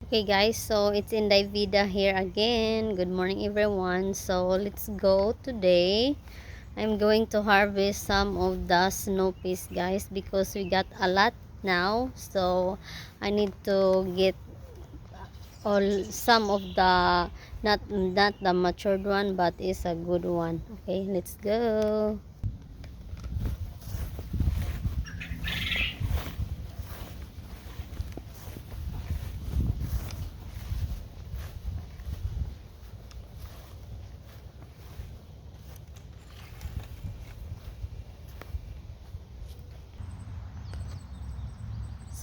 Okay guys, so it's Inday Vida here again. Good morning everyone. So let's go today. I'm going to harvest some of the snow peas guys because we got a lot now. So I need to get all some of the not the matured one but is a good one. Okay, let's go.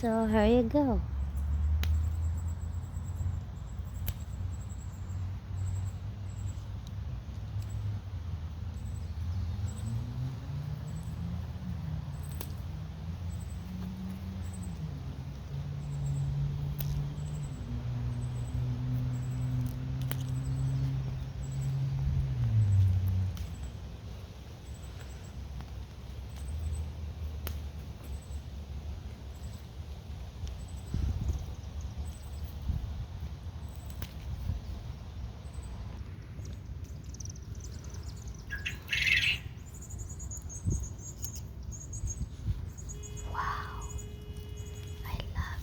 So here you go. Wow, I love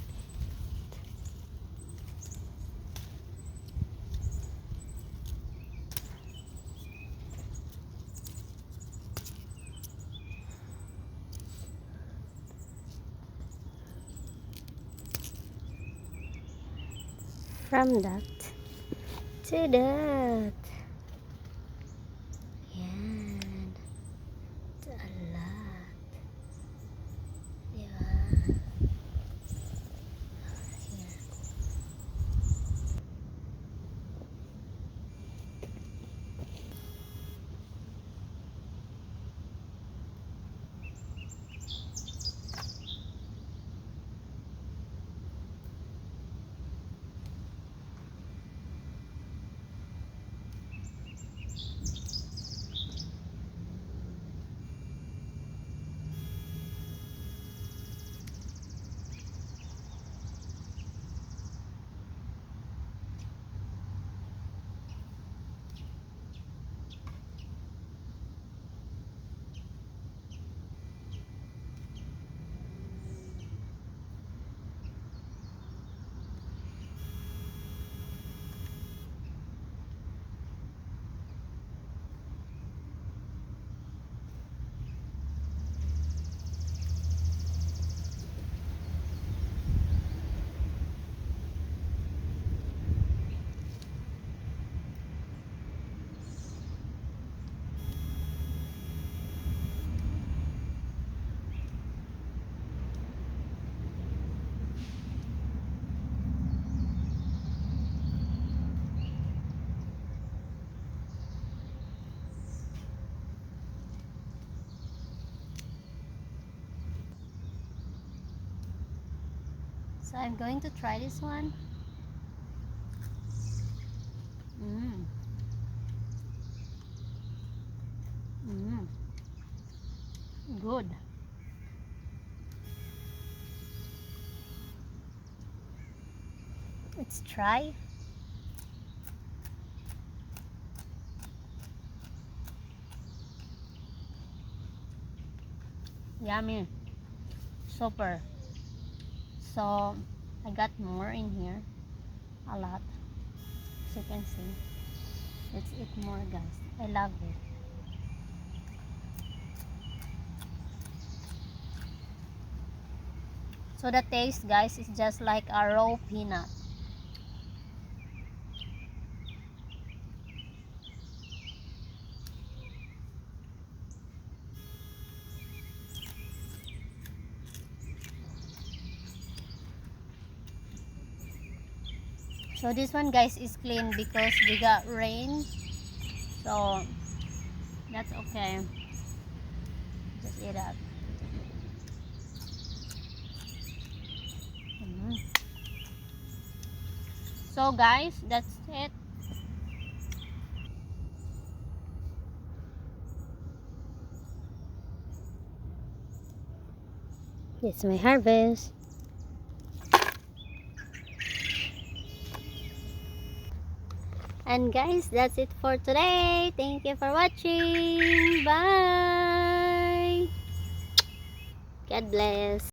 from that to that. Yan. It's a lot. Diba? Here. So I'm going to try this one. Mm. Mm. Good. Let's try. Yummy. Super. So I got more in here. A lot. As you can see. Let's eat more guys. I love it. So the taste guys is just like a raw peanut. So this one guys is clean because we got rain. So that's okay. Just eat up. Mm. So guys, that's it. It's my harvest. And guys, that's it for today. Thank you for watching. Bye. God bless.